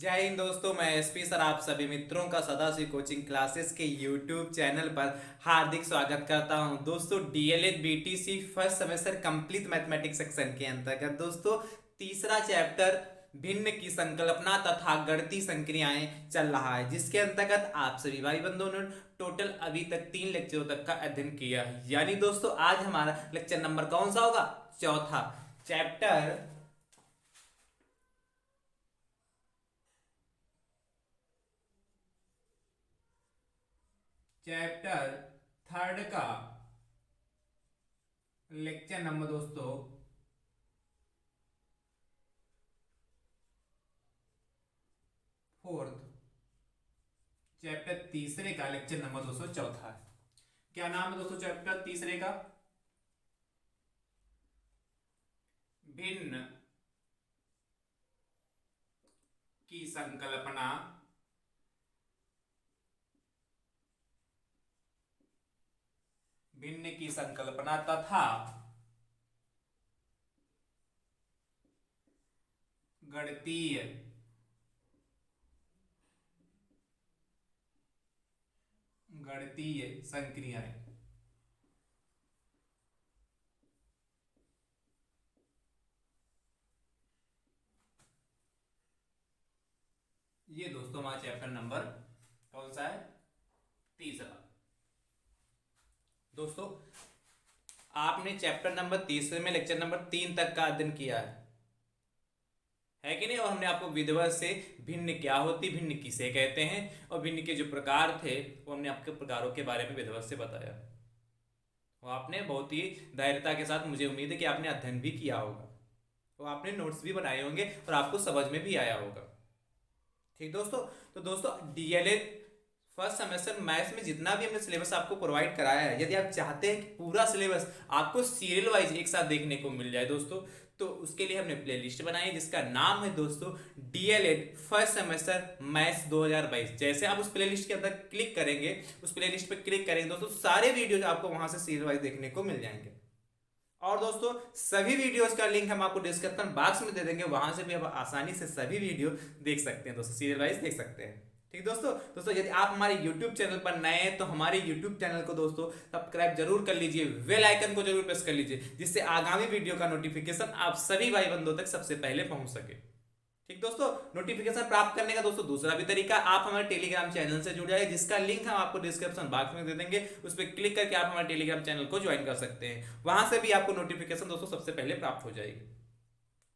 जय हिंद दोस्तों, मैं एसपी सर आप सभी मित्रों का सदाशिव कोचिंग क्लासेस के यूट्यूब चैनल पर हार्दिक स्वागत करता हूं। दोस्तों DElEd BTC first semester complete mathematics section के अंतर्गत दोस्तों तीसरा चैप्टर भिन्न की संकल्पना तथा गणितीय संक्रियाएं चल रहा है, जिसके अंतर्गत आप सभी भाई बंधुओं ने टोटल अभी तक 3 लेक्चरों तक का अध्ययन किया है। यानी दोस्तों आज हमारा लेक्चर नंबर कौन सा होगा? चौथा। चैप्टर चैप्टर थर्ड का लेक्चर नंबर दोस्तों फोर्थ। चैप्टर तीसरे का लेक्चर नंबर दोस्तों चौथा है। क्या नाम है दोस्तों चैप्टर तीसरे का? भिन्न की संकल्पना भिन्न की संकल्पना तथा गणितीय गणितीय संक्रियाएं। ये दोस्तों हमारा चैप्टर नंबर कौन सा है? तीसरा। दोस्तों आपने चैप्टर नंबर तीसरे में लेक्चर नंबर 3 तक का अध्ययन किया है कि नहीं? और हमने आपको विधिवत से भिन्न क्या होती, भिन्न किसे कहते हैं और भिन्न के जो प्रकार थे वो हमने आपके प्रकारों के बारे में विधिवत से बताया। वो आपने बहुत ही धैर्यता के साथ, मुझे उम्मीद है कि आपने अध्ययन भी किया होगा, तो आपने नोट्स भी बनाए होंगे और आपको समझ में भी आया होगा। ठीक दोस्तों, तो दोस्तों डीएलएड फर्स्ट सेमेस्टर मैथ्स में जितना भी हमने सिलेबस आपको प्रोवाइड कराया है, यदि आप चाहते हैं कि पूरा सिलेबस आपको सीरियल वाइज एक साथ देखने को मिल जाए दोस्तों, तो उसके लिए हमने प्लेलिस्ट बनाई है जिसका नाम है दोस्तों डीएलएड फर्स्ट सेमेस्टर मैथ्स 2022। जैसे आप उस प्लेलिस्ट के अंदर क्लिक करेंगे, उस प्लेलिस्ट पे क्लिक करेंगे दोस्तों, सारे वीडियोज आपको वहां से सीरियल वाइज देखने को मिल जाएंगे। और दोस्तों सभी वीडियोस का लिंक हम आपको डिस्क्रिप्शन बॉक्स में दे देंगे, वहां से भी आप आसानी से सभी वीडियो देख सकते हैं दोस्तों, सीरियल वाइज देख सकते हैं। ठीक दोस्तों यदि आप हमारे YouTube चैनल पर नए हैं तो हमारे YouTube चैनल को दोस्तों सब्सक्राइब जरूर कर लीजिए, बेल आइकन को जरूर प्रेस कर लीजिए, जिससे आगामी वीडियो का नोटिफिकेशन आप सभी भाई बंधुओं तक सबसे पहले पहुंच सके। ठीक दोस्तों, नोटिफिकेशन प्राप्त करने का दोस्तों दूसरा भी तरीका, आप हमारे टेलीग्राम चैनल से जुड़ जाइए, जिसका लिंक हम आपको डिस्क्रिप्शन बॉक्स में दे देंगे। उस पर क्लिक करके आप हमारे टेलीग्राम चैनल को ज्वाइन कर सकते हैं, वहां से भी आपको नोटिफिकेशन दोस्तों सबसे पहले प्राप्त हो जाएगी।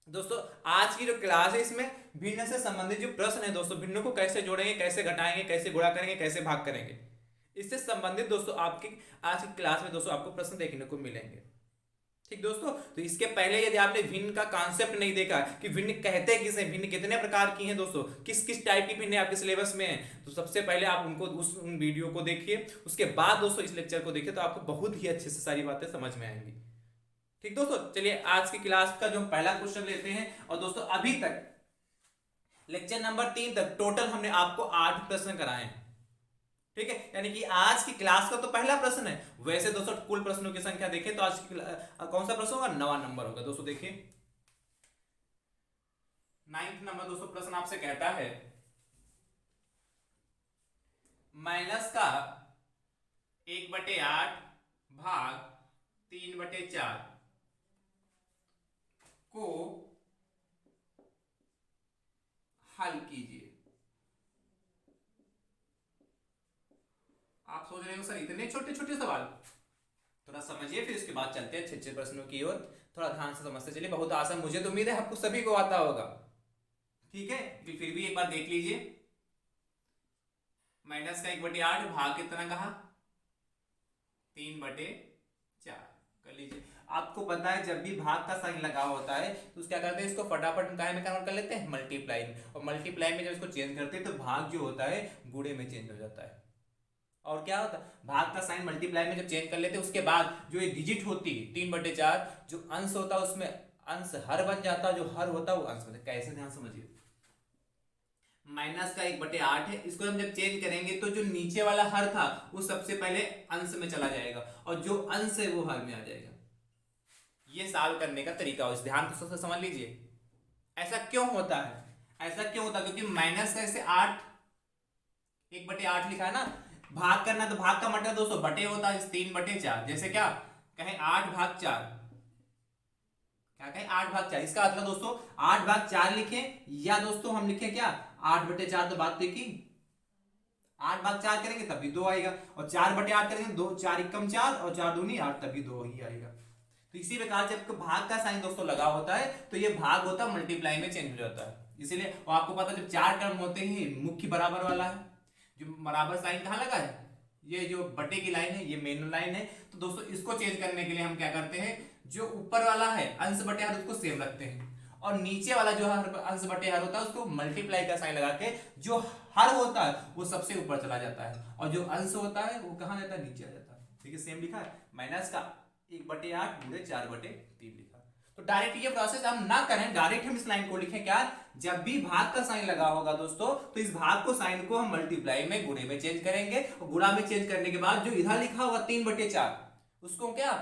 दोस्तों आज की जो क्लास है इसमें भिन्न से संबंधित जो प्रश्न है दोस्तों, भिन्नों को कैसे जोड़ेंगे, कैसे घटाएंगे, कैसे गुणा करेंगे, कैसे भाग करेंगे, इससे संबंधित दोस्तों आपकी आज की क्लास में दोस्तों आपको प्रश्न देखने को मिलेंगे। ठीक दोस्तों, तो इसके पहले यदि आपने भिन्न का कॉन्सेप्ट नहीं देखा कि भिन्न कहते किसे, भिन्न कितने प्रकार की हैं दोस्तों, किस किस टाइप की भिन्न आपके सिलेबस में है, तो सबसे पहले आप उनको उन वीडियो को देखिए, उसके बाद दोस्तों इस लेक्चर को देखिए, तो आपको बहुत ही अच्छे से सारी बातें समझ में आएंगी। ठीक दोस्तों, चलिए आज की क्लास का जो पहला क्वेश्चन लेते हैं। और दोस्तों अभी तक लेक्चर नंबर 3 तक टोटल हमने आपको 8 प्रश्न कराए हैं। ठीक है, यानी कि आज की क्लास का तो पहला प्रश्न है। वैसे दोस्तों कुल प्रश्नों की संख्या देखें तो आज की कौन सा प्रश्न होगा? 9वां नंबर होगा दोस्तों। देखिए 9th नंबर दोस्तों प्रश्न आपसे कहता है माइनस का 1/8 भाग 3/4 को हल कीजिए। आप सोच रहे हो सर इतने छोटे छोटे सवाल, थोड़ा समझिए फिर उसके बाद चलते हैं अच्छे प्रश्नों की ओर। थोड़ा ध्यान से समझते चलिए, बहुत आसान, मुझे तो उम्मीद है आपको सभी को आता होगा। ठीक है, फिर भी एक बार देख लीजिए। माइनस का 1/8 भाग कितना कहा? 3/4 कर लीजिए। आपको पता है जब भी भाग का साइन लगा होता है तो क्या करते हैं, इसको फटाफट काय में कन्वर्ट कर लेते हैं, मल्टीप्लाई में। और मल्टीप्लाई में जब इसको चेंज करते हैं तो भाग जो होता है गुणे में चेंज हो जाता है। और क्या होता है, भाग का साइन मल्टीप्लाई में जब चेंज कर लेते हैं उसके बाद जो एक डिजिट होती है 3/4, जो अंश होता है उसमें अंश हर बन जाता है, जो हर होता है वो अंश बन जाता है। कैसे, ध्यान समझिए। माइनस का 1/8 है, इसको हम जब चेंज करेंगे तो जो नीचे वाला हर था वो सबसे पहले अंश में चला जाएगा और जो अंश है वो हर में आ जाएगा। ये सॉल्व करने का तरीका हो, इस ध्यान से समझ लीजिए। ऐसा क्यों होता है? ऐसा क्यों होता है? क्योंकि माइनस का ऐसे 8 1/8 लिखा है ना, भाग करना तो भाग का मतलब दोस्तों बटे होता है 3/4। जैसे क्या कहें 8/4, क्या कहें 8/4, इसका मतलब दोस्तों 8/4 लिखें या दोस्तों हम लिखें क्या 8/4, तो बात की 8/4 करेंगे तब भी 2 आएगा, और 4/8 करेंगे 2, 4 एकम 4 और 4 दूनी 8, तभी 2 ही आएगा। तो इसी प्रकार जब भाग का साइन दोस्तों लगा होता है तो ये भाग होता है मल्टीप्लाई में चेंज हो जाता है। इसीलिए और आपको पता है जब 4 टर्म होते ही मुख्य बराबर वाला है, जो बराबर साइन कहाँ लगा है, ये जो बटे की लाइन है ये मेन लाइन है। तो दोस्तों इसको चेंज करने के लिए हम क्या करते हैं, जो ऊपर वाला है अंश बटे हर उसको सेम रखते हैं, और नीचे वाला जो हर अंश बटे हर होता है उसको मल्टीप्लाई का साइन लगा के जो हर होता है वो सबसे ऊपर चला जाता है, और जो अंश होता है वो कहाँ जाता है, नीचे आ जाता है। ठीक है, सेम लिखा है, माइनस का 1/8 गुणे 4/3 लिखा। तो डायरेक्ट ये प्रोसेस हम ना करें, डायरेक्ट हम इस लाइन को लिखें क्या, जब भी भाग का साइन लगा होगा दोस्तों तो इस भाग को साइन को हम मल्टीप्लाई में गुणे में चेंज करेंगे, और गुणा में चेंज करने के बाद जो इधर लिखा होगा 3/4 उसको क्या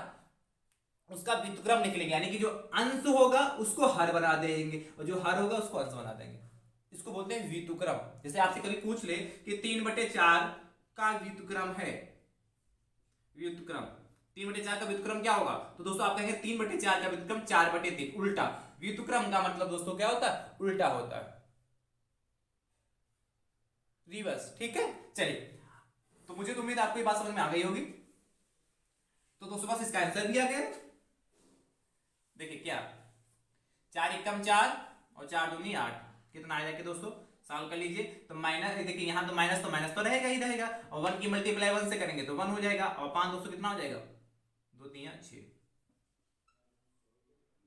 उसका व्युत्क्रम लिख लेंगे, यानी कि जो अंश होगा उसको हर बना देंगे और जो हर होगा उसको अंश बना देंगे। इसको बोलते हैं व्युत्क्रम। जैसे आपसे कभी पूछ ले कि 3/4 का व्युत्क्रम है, व्युत्क्रम 3/4 का व्युत्क्रम क्या होगा, तो दोस्तों आप कहेंगे 3/4 का व्युत्क्रम 4/3, उल्टा। व्युत्क्रम का मतलब दोस्तों क्या होता है, उल्टा होता है, रिवर्स। ठीक है, चलिए, तो मुझे तो उम्मीद आपको ये बात समझ में आ गई होगी। तो दोस्तों बस इसका आंसर दिया गया, देखिए क्या 4 एकम 4 और 4 दूनी 8, कितना आ जाएगा दोस्तों, सॉल्व कर लीजिए। तो माइनस देखिए यहाँ तो माइनस तो रहेगा ही रहेगा, और 1 की मल्टीप्लाई 1 से करेंगे तो 1 हो जाएगा, और 5 दोस्तों कितना हो जाएगा, 2 3 6,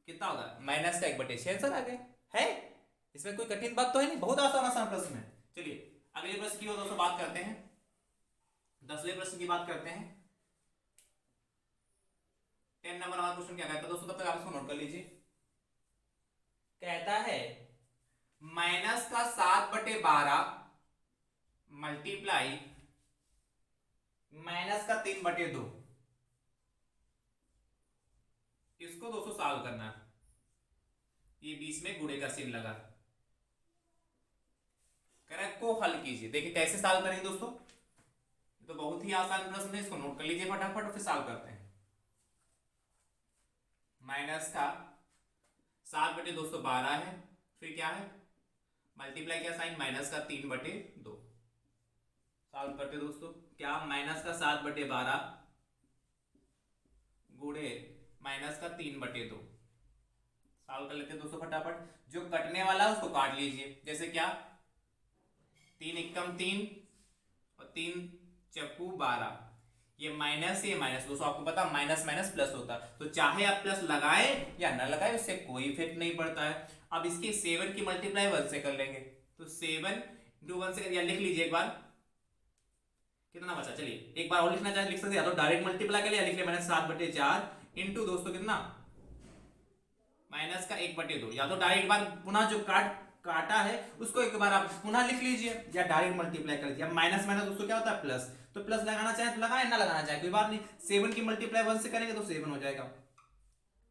कितना होगा माइनस का 1/6 आंसर आ गया है। इसमें कोई कठिन बात तो है नहीं, बहुत आसान आसान प्रश्न है। चलिए अगले प्रश्न की दोस्तों बात करते हैं, 10वें प्रश्न की बात करते हैं। 10 नंबर वाला क्वेश्चन क्या कहता है दोस्तों, तब तक आप इसको नोट कर लीजिए। कहता है माइनस का 7/12 मल्टीप्लाई माइनस का 3/2, इसको दोस्तों सॉल्व करना है। ये बीच में गुणे का चिन्ह लगा, कह रहा है को हल कीजिए। देखिए कैसे सॉल्व करेंगे दोस्तों, तो बहुत ही आसान प्रश्न है, इसको नोट कर लीजिए फटाफट और फिर सॉल्व करते हैं। माइनस का 7/212 है, फिर क्या है मल्टीप्लाई क्या साइन माइनस का 3/2, सॉल्व करते दोस्तों। क्या माइनस का 7/12 गुणे माइनस का 3/2, सॉल्व कर लेते हैं दोस्तों फटाफट। जो कटने वाला है उसको काट लीजिए, जैसे क्या 3 एकम 3 और 3 चक्कू 12, ये माइनस ये माइनस, दोस्तों आपको पता माइनस माइनस प्लस होता है, तो चाहे आप प्लस लगाए या ना लगाए उससे कोई इफेक्ट नहीं पड़ता है। अब इसकी 7 की मल्टीप्लाई 1 से कर लेंगे, तो 7 × 1 से, या लिख लीजिए एक बार कितना बचा, चलिए एक बार और लिखना चाहे लिख सकते, या तो डायरेक्ट मल्टीप्लाई कर लिया, लिख लिया मैंने 7/4 इंटू दोस्तों कितना माइनस का 1/2, या तो डायरेक्ट बार पुनः जो काटा है उसको एक बार आप पुनः लिख लीजिए, या डायरेक्ट मल्टीप्लाई कर लीजिए। अब माइनस माइनस दोस्तों क्या होता है प्लस, तो प्लस लगाना चाहे तो लगाए, ना लगाना चाहे कोई बात नहीं। 7 की मल्टीप्लाई 1 से करेंगे तो 7 हो जाएगा,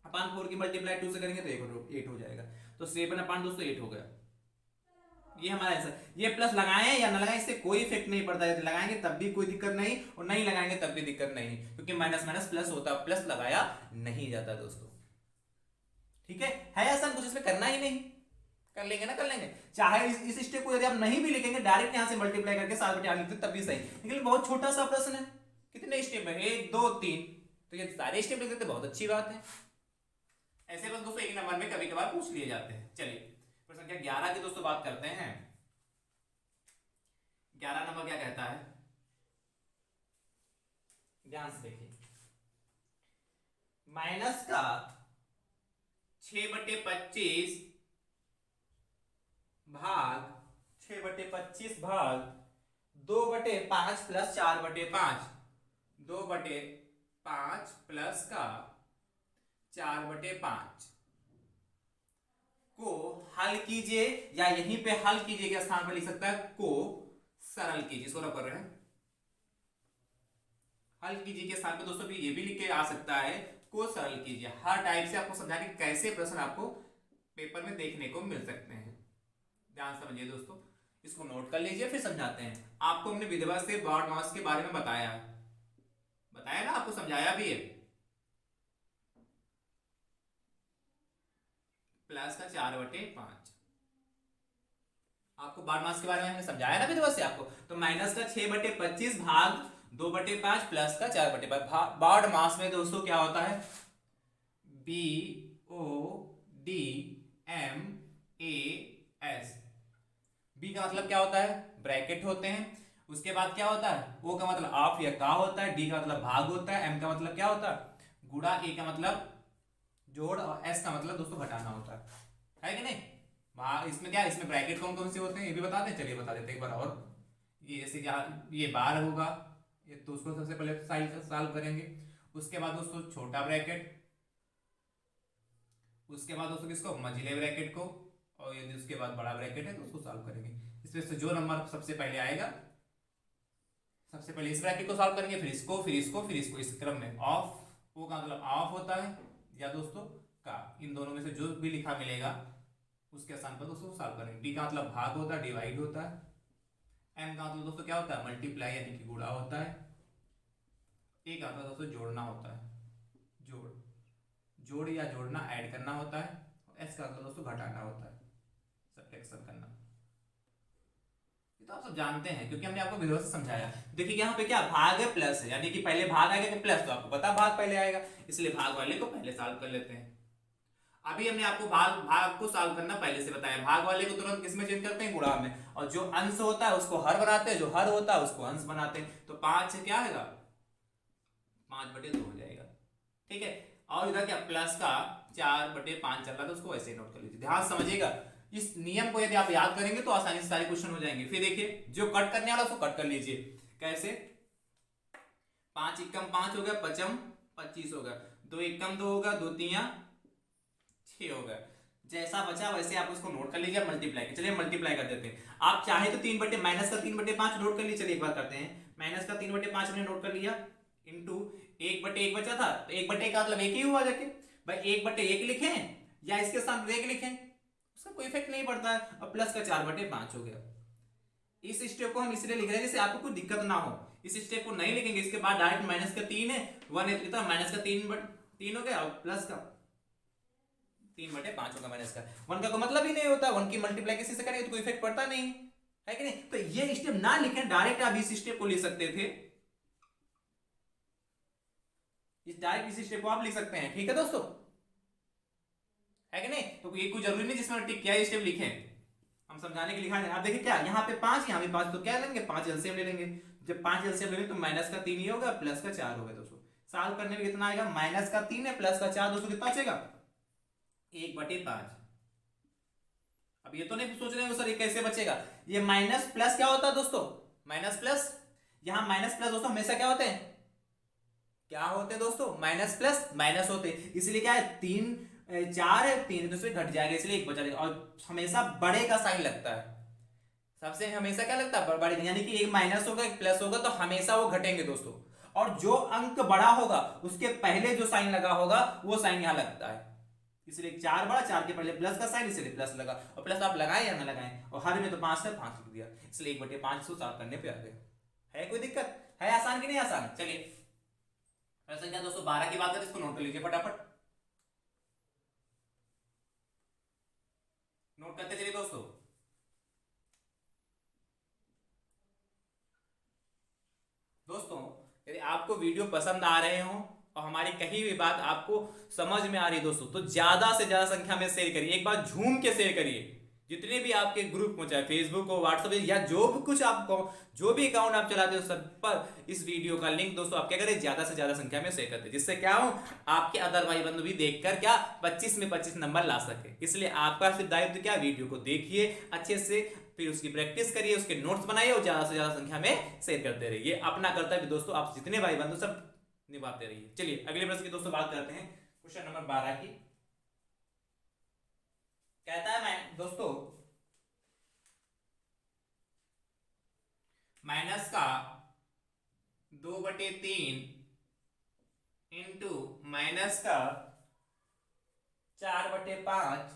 अपन 4 की मल्टीप्लाई 2 से करेंगे तो 8 हो जाएगा, तो 7 अपन दोस्तों 8 हो गया। ये हमारा आंसर, ये प्लस लगाएं या ना लगाएं इससे कोई इफेक्ट नहीं पड़ता है, लगाएंगे तब भी कोई दिक्कत नहीं और नहीं लगाएंगे तब भी दिक्कत नहीं, क्योंकि माइनस माइनस प्लस होता है, प्लस लगाया नहीं जाता दोस्तों। ठीक है आसान, कुछ इसमें करना ही नहीं, कर लेंगे ना कर लेंगे। चाहे इस स्टेप को यदि आप नहीं भी लिखेंगे, डायरेक्ट यहां से मल्टीप्लाई करके 7/8 लिखते तब भी सही, लेकिन बहुत छोटा सा प्रश्न है, कितने स्टेप है 1 2 3, तो ये सारे स्टेप लिख देते बहुत अच्छी बात है। ऐसे बस दोस्तों एक नंबर में कभी कभार पूछ लिए जाते हैं। चलिए प्रश्न संख्या 11 की दोस्तों बात करते हैं। 11 नंबर क्या कहता है, ध्यान से देखिए, माइनस का 6/25 भाग 6/25 भाग 2/5 प्लस 4/5, 2/5 प्लस का 4/5 को हल कीजिए, या यहीं पे हल कीजिए के स्थान पर लिख सकता है को सरल कीजिए, इसको कर रहे हैं हल कीजिए के स्थान पे दोस्तों भी ये भी लिख के आ सकता है को सरल कीजिए। हर टाइप से आपको समझा कि कैसे प्रश्न आपको पेपर में देखने को मिल सकते हैं। ध्यान समझिए दोस्तों, इसको नोट कर लीजिए, फिर समझाते हैं। आपको हमने विधिवत से बाड मास के बारे में बताया ना, आपको समझाया भी है। प्लस का 4/5 आपको बाड मास के बारे में हमने समझाया ना विधिवत से आपको। तो माइनस का 6/25 भाग 2/5 प्लस का 4/5। बाड मास में दोस्तों क्या होता है, BODMAS। बी का मतलब क्या होता है, ब्रैकेट होते हैं। उसके बाद क्या होता है, ओ का मतलब ऑफ या का होता है, डी का मतलब भाग होता है, एम का मतलब क्या होता है गुणा, ए का मतलब जोड़, और एस का मतलब दोस्तों घटाना होता है कि नहीं। इसमें क्या है, इसमें ब्रैकेट कौन कौन से होते हैं ये भी बता दें, चलिए बता देते हैं एक बार और। ये जैसे क्या, ये बार होगा, ये तो उसको सबसे पहले सॉल्व करेंगे। उसके बाद दोस्तों छोटा ब्रैकेट, उसके बाद दोस्तों किसको, मझिले ब्रैकेट को, और यदि उसके बाद बड़ा ब्रैकेट है तो उसको सॉल्व करेंगे। इसमें से जो नंबर सबसे पहले आएगा, सबसे पहले इस ब्रैकेट को सॉल्व करेंगे, फिर इसको, फिर इसको, फिर इसको, इस क्रम में। ऑफ, वो का मतलब ऑफ होता है, या दोस्तों का, इन दोनों में से जो भी लिखा मिलेगा उसके स्थान पर दोस्तों सॉल्व करेंगे। डी का मतलब भाग होता है, डिवाइड होता है। एम का मतलब दोस्तों क्या होता है, मल्टीप्लाई यानी कि गुणा होता है। ए का मतलब दोस्तों जोड़ना होता है, जोड़ या जोड़ना, ऐड करना होता है। एस का मतलब दोस्तों घटाना होता है, सब्ट्रैक्शन करना। ये तो आप सब जानते हैं क्योंकि हमने आपको विधिवत से समझाया। देखिए यहाँ पे क्या भाग है, प्लस है, यानी कि पहले भाग आएगा कि प्लस, तो आपको पता भाग पहले आएगा, इसलिए भाग वाले को पहले सॉल्व कर लेते हैं। अभी हमने आपको भाग को सॉल्व करना पहले से बताया। भाग वाले को तुरंत किसमें चेंज करते हैं, गुणा में, और जो अंश होता है उसको हर बनाते हैं, जो हर होता है उसको अंश बनाते हैं। तो 5 क्या आएगा, 5/2 हो जाएगा, ठीक है। और इधर क्या, प्लस का 4/5 चल रहा था, उसको वैसे ही नोट कर लीजिए। ध्यान समझिएगा, इस नियम को यदि आप याद करेंगे तो आसानी से सारे क्वेश्चन हो जाएंगे। फिर देखिए जो कट करने वाला उसको कट कर लीजिए। कैसे, 5 एकम 5 हो गया, 5 25 हो गया, 2 एकम 2 होगा, 2 तिया 6 हो गया। जैसा बचा वैसे आप उसको नोट कर लीजिए, मल्टीप्लाई। चलिए मल्टीप्लाई कर देते हैं। आप चाहे तो माइनस का 3/5 नोट कर लीजिए। चलिए एक बार करते हैं, माइनस का 3/5 हमने नोट कर लिया, इंटू 1/1 बचा था, तो 1/1 का मतलब एक ही हुआ जाके। भाई 1/1 लिखें या इसके साथ 1 लिखें, उसका कोई इफेक्ट नहीं पड़ता है। और प्लस का 4/5 हो गया। इस स्टेप को हम इसलिए लिख रहे हैं जैसे आपको कोई दिक्कत ना हो। इस स्टेप को नहीं लिखेंगे, इसके बाद डायरेक्ट माइनस का 3 है, 1 है, तो कितना माइनस का 3 हो गया, और प्लस का 3/5 होगा। माइनस का 1 का कोई मतलब ही नहीं होता, 1 की मल्टीप्लाई किसी से करेंगे तो कोई इफेक्ट पड़ता नहीं है कि नहीं। तो ये स्टेप ना लिखें, डायरेक्ट आप इस स्टेप को लिख सकते थे, इस डायरेक्ट इस स्टेप को आप लिख सकते हैं, ठीक है दोस्तों, है कि नहीं। तो ये कोई जरूरी नहीं जिसमें टिक किया स्टेप लिखें, हम समझाने के लिखा है। आप देखिए क्या, यहाँ पे 5, यहाँ पे 5, तो क्या लेंगे, 5 एलसीएम ले लेंगे। जब 5 एलसीएम ले लेंगे तो माइनस का 3 ही होगा, प्लस का 4 होगा दोस्तों। सॉल्व करने में कितना आएगा, माइनस का 3 है, प्लस का 4, दोस्तों कितना बचेगा, 1/5। अब ये तो नहीं सोच रहे हो सर ये कैसे बचेगा, ये माइनस प्लस क्या होता है दोस्तों, माइनस प्लस, यहां माइनस प्लस दोस्तों हमेशा क्या होते हैं, क्या होते हैं दोस्तों, माइनस प्लस माइनस होते हैं। इसलिए क्या है, 4 है, 3 दूसरे घट जाएगा, इसलिए 1 बचा रहेगा। और हमेशा बड़े का साइन लगता है, सबसे हमेशा क्या लगता है, बड़े, यानी कि एक माइनस होगा एक प्लस होगा तो हमेशा वो घटेंगे दोस्तों। और जो अंक बड़ा होगा उसके पहले जो साइन लगा होगा वो साइन यहां लगता है। इसलिए 4 बड़ा, 4 के पहले प्लस का साइन, इसलिए प्लस लगा। और प्लस आप लगाए या ना लगाए, और हर में तो 5 से 5 लिख दिया, इसलिए 1/5 को सॉल्व करने पे आ गए। है कोई दिक्कत, है आसान कि नहीं आसान। चलिए संख्या दोस्तों 12 की बात करें, इसको नोट कर लीजिए फटाफट, नोट करते चलिए दोस्तों। दोस्तों यदि आपको वीडियो पसंद आ रहे हो और हमारी कही हुई बात आपको समझ में आ रही है दोस्तों, तो ज्यादा से ज्यादा संख्या में शेयर करिए, एक बार झूम के शेयर करिए। जितने भी आपके ग्रुप हो, चाहे फेसबुक हो, व्हाट्सएप या जो भी कुछ आपको, जो भी अकाउंट आप चलाते हो, सब पर इस वीडियो का लिंक दोस्तों आप क्या करें, ज्यादा से ज्यादा संख्या में शेयर करते, जिससे क्या हो, आपके अदर भाई बंधु भी देखकर क्या 25 में 25 नंबर ला सके। इसलिए आपका सिर्फ दायित्व क्या, वीडियो को देखिए अच्छे से, फिर उसकी प्रैक्टिस करिए, उसके नोट्स बनाइए और ज्यादा से ज्यादा संख्या में शेयर करते रहिए। अपना कर्तव्य दोस्तों आप जितने भाई बंधु सब निभाते रहिए। चलिए अगले प्रश्न की दोस्तों बात करते हैं, क्वेश्चन नंबर 12 की। कहता है मैं दोस्तों, माइनस का 2/3 इंटू माइनस का 4/5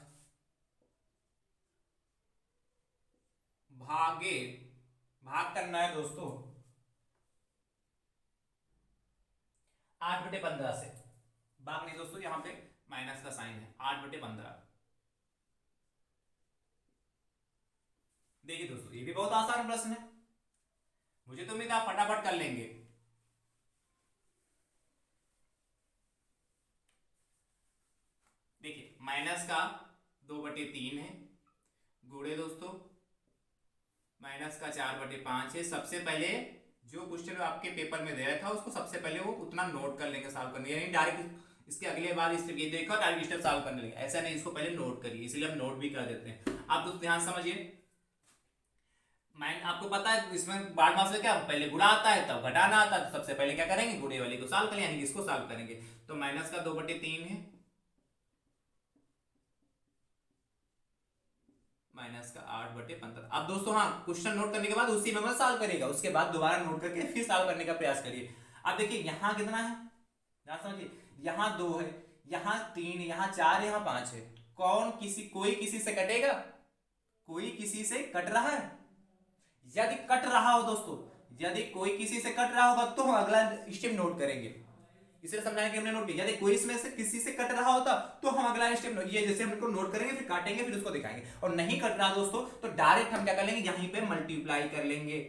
भागे, भाग करना है दोस्तों 8/15 से। भाग नहीं दोस्तों, यहां पे माइनस का साइन है, 8/15। देखिए दोस्तों ये भी बहुत आसान प्रश्न है, मुझे तो उम्मीद आप फटाफट कर लेंगे। देखिए माइनस का 2/3 है, गुणे दोस्तों माइनस का 4/5 है। सबसे पहले जो क्वेश्चन आपके पेपर में दे रहा था उसको सबसे पहले वो उतना नोट कर लेंगे सॉल्व करने, यानी डायरेक्ट इसके अगले बार इस ये देखो डायरेक्ट स्टेप सॉल्व करने लगे, ऐसा नहीं, इसको पहले नोट करिए, इसलिए हम नोट भी कर देते हैं। आप दोस्तों ध्यान समझिए, आपको पता है इसमें बार मास में क्या पहले गुणा आता है तब घटाना आता है, तो सबसे पहले क्या करेंगे गुणे वाले को सॉल्व करेंगे, यानी इसको सॉल्व करेंगे। तो माइनस का 2/3 है, माइनस का 8/15। अब दोस्तों हाँ, क्वेश्चन नोट करने के बाद उसी में सॉल्व करिएगा, उसके बाद दोबारा नोट करके फिर सॉल्व करने का प्रयास करिए। अब देखिए यहाँ कितना है, ध्यान समझिए, यहाँ 2 है, यहाँ 3, यहाँ 4, यहाँ 5 है। कोई किसी से कटेगा? कोई किसी से कट रहा है? यदि कट रहा हो दोस्तों, यदि कोई किसी से कट रहा होगा तो हम अगला स्टेप नोट करेंगे, इसलिए समझाने के हमने नोट किया। यदि कोई इसमें से किसी से कट रहा होता तो हम अगला स्टेप ये जैसे हम इसको नोट करेंगे, फिर काटेंगे, फिर उसको दिखाएंगे। और नहीं कट रहा दोस्तों तो डायरेक्ट हम क्या कर लेंगे, यहीं पे मल्टीप्लाई कर लेंगे,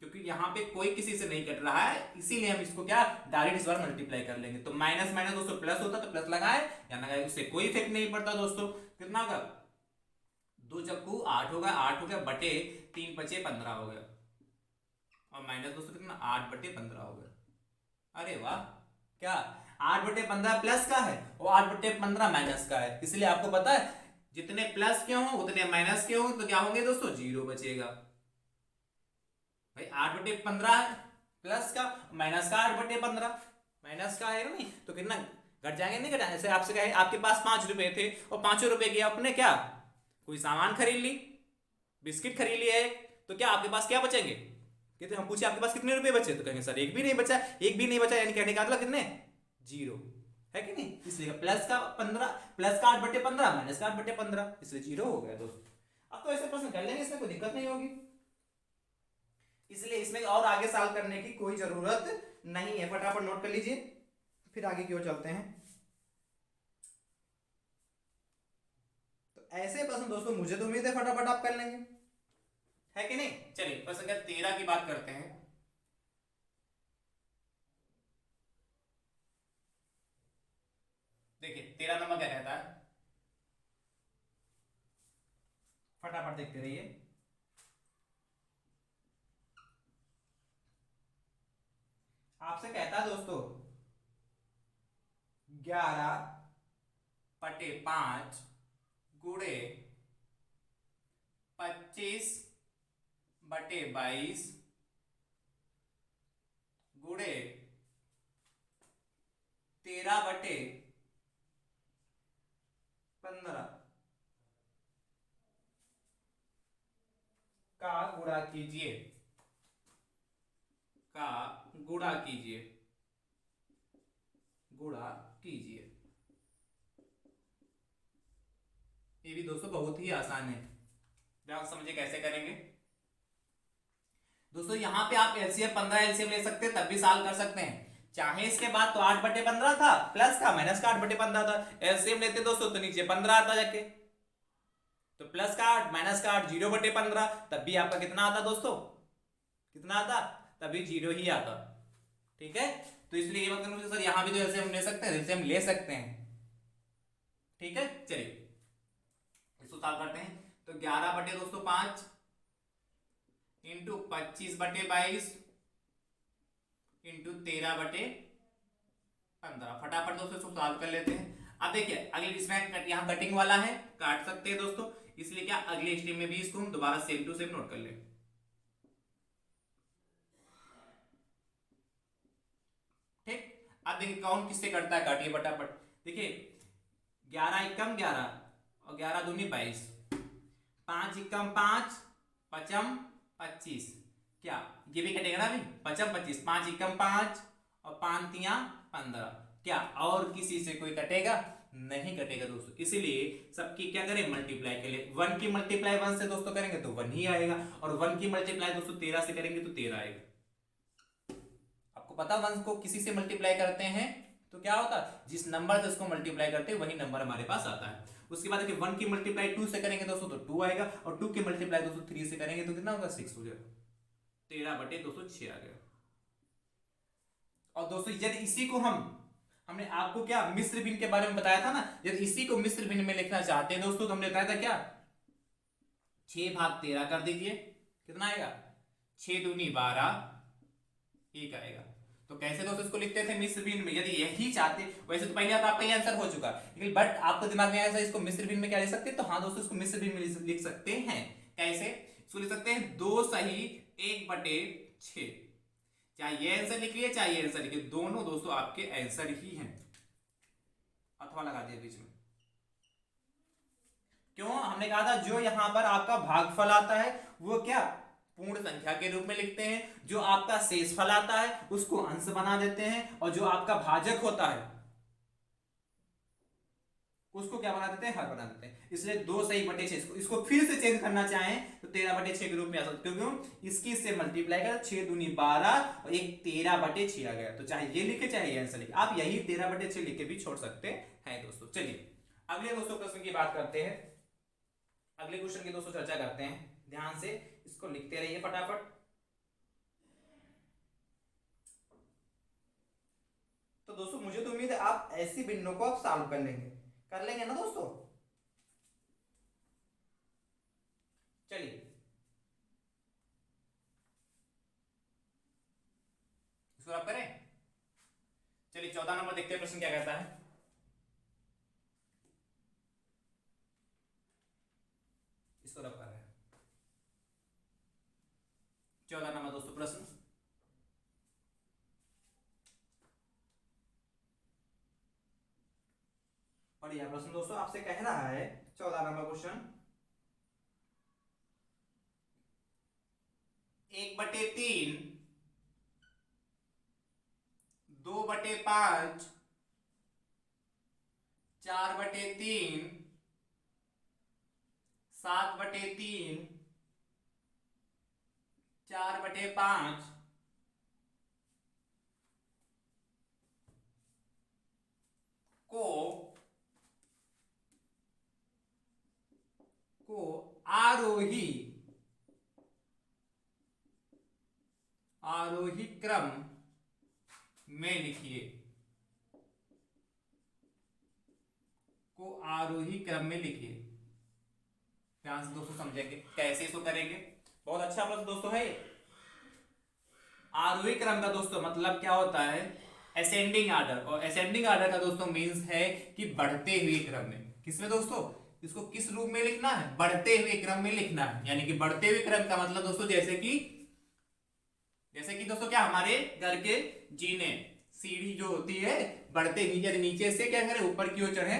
क्योंकि यहाँ पे कोई किसी से नहीं कट रहा है, इसीलिए हम इसको क्या डायरेक्ट इस बार मल्टीप्लाई कर लेंगे। तो माइनस माइनस दोस्तों प्लस होता तो प्लस लगाए या लगाए, उससे कोई इफेक्ट नहीं पड़ता दोस्तों। कितना होगा, 2 चक्कू 8 होगा, 8 हो गया बटे 3 बचे 15 हो गया, और माइनस दोस्तों कितना 8/15 हो गया। अरे वाह, क्या 8/15 प्लस का है और 8/15 माइनस का है, इसलिए आपको पता है जितने प्लस के हो उतने माइनस के हो तो क्या होंगे दोस्तों, 0 बचेगा। भाई 8/15 है प्लस का, माइनस का 8/15 माइनस का है नहीं, तो कितना घट जाएंगे, नहीं घटाएंगे। जैसे आपसे कहे आपके पास 5 रुपए थे और 5 रुपए की आपने क्या कोई सामान खरीद ली, बिस्किट खरीद लिया एक, तो क्या आपके पास क्या बचेंगे, कहते हम पूछे आपके पास कितने रुपए बचे, तो कहेंगे सर एक भी नहीं बचा, एक भी नहीं बचा, यानी कहने का मतलब कितने 0 है कि नहीं, इसलिए प्लस का 15, प्लस का 8/15 माइनस का 8/15, इसलिए 0 हो गया दोस्तों। अब तो ऐसे प्रश्न कर लेंगे, इसमें कोई दिक्कत नहीं होगी, इसलिए इसमें और आगे सॉल्व करने की कोई जरूरत नहीं है। फटाफट नोट कर लीजिए, फिर आगे की ओर चलते हैं। तो ऐसे प्रश्न दोस्तों मुझे तो उम्मीद है फटाफट आप कर लेंगे, है कि नहीं। चलिए प्रश्न संख्या 13 की बात करते हैं। देखिए 13 नंबर क्या कहता है, फटाफट देखते रहिए। आपसे कहता है दोस्तों 11/5 गुणे 25/22 गुणे 13/15 का गुणा कीजिए, का गुणा कीजिए, गुणा कीजिए। ये भी दोस्तों बहुत ही आसान है, ध्यान समझिए कैसे करेंगे दोस्तों। यहां पे आप एलसीएम 15 एलसीएम ले सकते हैं, तब भी सॉल्व कर सकते हैं, चाहे इसके बाद तो 8/15 था प्लस का, माइनस का 8/15 था, एलसीएम लेते दोस्तों तो नीचे 15 आता जाके, तो प्लस का 8 माइनस का 8 0/15, तब भी आपका कितना आता दोस्तों, कितना आता, तभी 0 ही आता, ठीक है। तो इसलिए ये मतलब सर यहां भी तो एलसीएम ले सकते हैं, एलसीएम ले सकते हैं, ठीक है। चलिए इसको सॉल्व करते हैं। तो 11/5 इंटू 25/22 इंटू 13/15, फटाफट दोस्तों इसको सॉल्व कर लेते हैं। अब देखिए अगले इसमें यहाँ कटिंग वाला है, काट सकते हैं दोस्तों, इसलिए क्या अगले स्टेप में भी इसको हम दोबारा सेम टू सेम नोट कर लें। ठीक, अब देखिए कौन किससे करता है, काटिए फटाफट। देखिए 11 एकम 11 और 11 दूनी 22, 5 एकम 5, 5 25, क्या ये भी कटेगा ना, अभी 5 25, 5 एकम 5 और 5 तिया 15, क्या और किसी से कोई कटेगा, नहीं कटेगा दोस्तों। इसीलिए सबकी क्या करें, मल्टीप्लाई के लिए 1 की मल्टीप्लाई 1 से दोस्तों करेंगे तो 1 ही आएगा, और 1 की मल्टीप्लाई दोस्तों 13 से करेंगे तो 13 आएगा। आपको पता 1 को किसी से मल्टीप्लाई करते हैं तो क्या होता है, जिस नंबर से उसको मल्टीप्लाई करते हैं वही नंबर हमारे पास आता है। उसके बाद देखिए 1 की मल्टीप्लाई 2 से करेंगे दोस्तों तो 2 आएगा, और 2 की मल्टीप्लाई दोस्तों 3 से करेंगे तो कितना होगा, 6 हो जाएगा। 13/206 आ गया। और दोस्तों यदि इसी को हमने आपको क्या मिश्र भिन्न के बारे में बताया था ना, यदि इसी को मिश्र भिन्न में लिखना चाहते हैं दोस्तों तो हमने बताया था क्या, 6/13 कर दीजिए, कितना आएगा, 6 दूनी 12, 1 आएगा। तो कैसे दोस्तों इसको लिखते थे मिश्र भिन्न में, यदि यही चाहते, वैसे तो पहले आपका ये आंसर हो चुका, लेकिन बट आपको दिमाग में आया इसको मिश्र भिन्न में क्या लिख सकते हैं, तो हाँ दोस्तों इसको मिश्र भिन्न में लिख सकते हैं। कैसे इसको लिख सकते हैं, 2 सही 1/6, चाहे ये आंसर लिखिए चाहे ये आंसर लिखिए, दोनों दोस्तों आपके आंसर ही हैं। अथवा लगा दिया बीच में, क्यों, हमने कहा था जो यहां पर आपका भागफल आता है वो क्या पूर्ण संख्या के रूप में लिखते हैं, जो आपका शेषफल आता है उसको अंश बना देते हैं, और जो आपका भाजक होता है उसको क्या बना देते हैं, हर बना देते हैं। इसलिए 2 सही 6, इसको फिर से चेंज करना चाहें तो 13/6 के रूप में आ सकते, क्योंकि इसकी इससे मल्टीप्लाई कर 6 दूनी 12 और एक 13/6 आ गया। तो चाहे ये लिखे चाहे ये आंसर लिखे, आप यही 13/6 लिख के भी छोड़ सकते हैं दोस्तों। चलिए अगले दोस्तों प्रश्न की बात करते हैं, अगले क्वेश्चन की दोस्तों चर्चा करते हैं। ध्यान से इसको लिखते रहिए फटाफट। तो दोस्तों मुझे तो उम्मीद है आप ऐसी भिन्नों को आप सॉल्व कर लेंगे ना दोस्तों। चलिए इसको आप करें। चलिए 14 नंबर देखते हैं प्रश्न क्या कहता है। इसको रब कर रहे हैं 14 नंबर दोस्तों प्रश्न, बढ़िया प्रश्न दोस्तों आपसे कह रहा है 14 नंबर क्वेश्चन, 1/3, 2/5, 4/3, 7/3, 4/5 को आरोही क्रम में लिखिए, को आरोही क्रम में लिखिए। ध्यान से दोस्तों समझेंगे कैसे इसको करेंगे। बहुत अच्छा प्रश्न दोस्तों है। आरोही क्रम का दोस्तों मतलब क्या होता है, असेंडिंग आर्डर, और असेंडिंग आर्डर का दोस्तों मीन्स है कि बढ़ते हुए क्रम में। किसमें दोस्तों, इसको किस रूप में लिखना है, बढ़ते हुए क्रम में लिखना है। यानी कि बढ़ते हुए क्रम का मतलब दोस्तों जैसे कि दोस्तों क्या हमारे घर के जीने सीढ़ी जो होती है बढ़ते नीचे से क्या करें ऊपर की ओर चढ़े,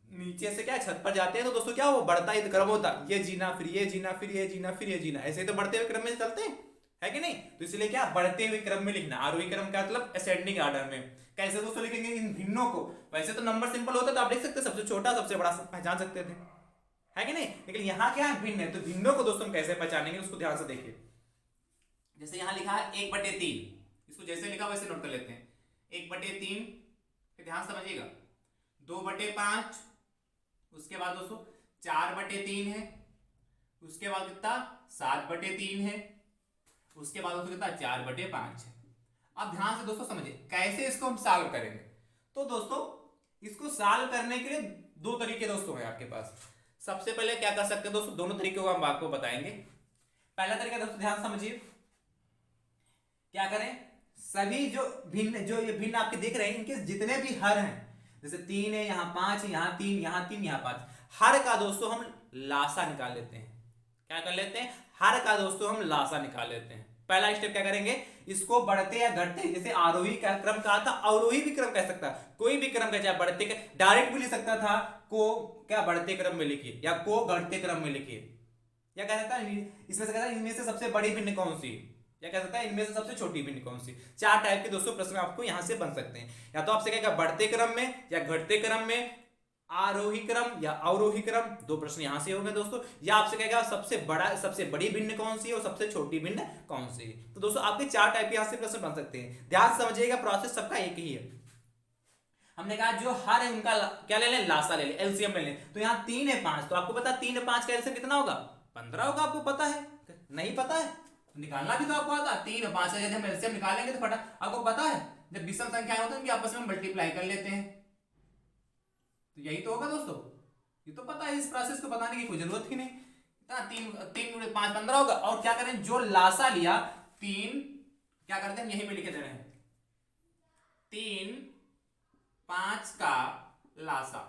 नीचे से क्या छत पर जाते हैं तो दोस्तों क्या वो बढ़ता ही क्रम होता, ये जीना फिर ये जीना फिर ये जीना फिर ये जीना, ऐसे तो बढ़ते हुए क्रम में चलते हैं, है कि नहीं। तो इसलिए क्या बढ़ते हुए क्रम में लिखना, आरोही क्रम का मतलब असेंडिंग आर्डर में। कैसे दोस्तों लिखेंगे इन भिन्नों को, वैसे तो नंबर सिंपल होता तो आप देख सकते सबसे छोटा सबसे बड़ा पहचान सकते थे, है कि नहीं। लेकिन यहाँ क्या है भिन्न है, तो भिन्नों को दोस्तों हम कैसे पहचानेंगे उसको ध्यान से देखिए। जैसे यहाँ लिखा है 1/3, इसको जैसे लिखा वैसे नोट कर लेते हैं। 1/3 ध्यान समझिएगा, 2/5, उसके बाद दोस्तों 4/3 है, उसके बाद कितना 7/3 है, उसके बाद दोस्तों कितना 4/5 है। अब ध्यान से दोस्तों समझिए कैसे इसको हम सॉल्व करेंगे। तो दोस्तों इसको सॉल्व करने के लिए दो तरीके दोस्तों हैं आपके पास। सबसे पहले क्या कर सकते हैं दोस्तों, दोनों तरीकों को हम आपको बताएंगे। पहला तरीका दोस्तों ध्यान समझिए, क्या करें, सभी जो ये भिन्न आपके दिख रहे हैं इनके जितने भी हर हैं, जैसे 3 है, यहाँ 5 है, यहाँ 3, यहाँ 3, यहाँ 5, हर का दोस्तों हम लासा निकाल लेते हैं। क्या कर लेते हैं, हर का दोस्तों हम लासा निकाल लेते हैं। पहला स्टेप क्या करेंगे, इसको बढ़ते या घटते, जैसे आरोही का क्रम कहा था, अवरोही भी क्रम कह सकता, कोई भी क्रम का, चाहे बढ़ते का डायरेक्ट भी लिख सकता था, को क्या बढ़ते क्रम में लिखिए या को घटते क्रम में लिखिए, या कह सकता है इसमें से कहता है इनमें से सबसे बड़ी भिन्न कौन सी, या कह सकता है इनमें से सबसे छोटी भिन्न कौन सी। 4 टाइप के दोस्तों प्रश्न आपको यहां से बन सकते हैं, या तो आपसे कहेगा बढ़ते क्रम में या घटते क्रम में आरोही क्रम या अवरोही क्रम, दो प्रश्न यहां से हो गए दोस्तों। या आपसे कहेगा सबसे बड़ी भिन्न कौन सी है और सबसे छोटी भिन्न कौन सी है। तो दोस्तों आपके चार टाइप यहां से प्रश्न बन सकते हैं। ध्यान से समझिएगा, प्रोसेस सबका एक ही है। हमने कहा जो हर है उनका क्या ले लें, लासा ले लें, एलसीएम ले लें। तो यहाँ 3 है 5, तो आपको पता 3 है 5 का एलसीएम कितना होगा, 15 होगा। आपको पता है, नहीं पता है निकालना भी तो आपको आता। 3 और 5 का यदि हम एलसीएम निकालेंगे तो फटा आपको पता है, जब विषम संख्याएं होती हैं उनकी आपस में मल्टीप्लाई कर लेते हैं, तो यही तो होगा दोस्तों। ये तो पता है, इस प्रोसेस को बताने की कोई जरूरत ही नहीं। तीन तीन गुणे 5 15 होगा। और क्या करें, जो लासा लिया 3, क्या करते हैं हम यहीं पे लिखे दे रहे हैं, 3 5 का लासा।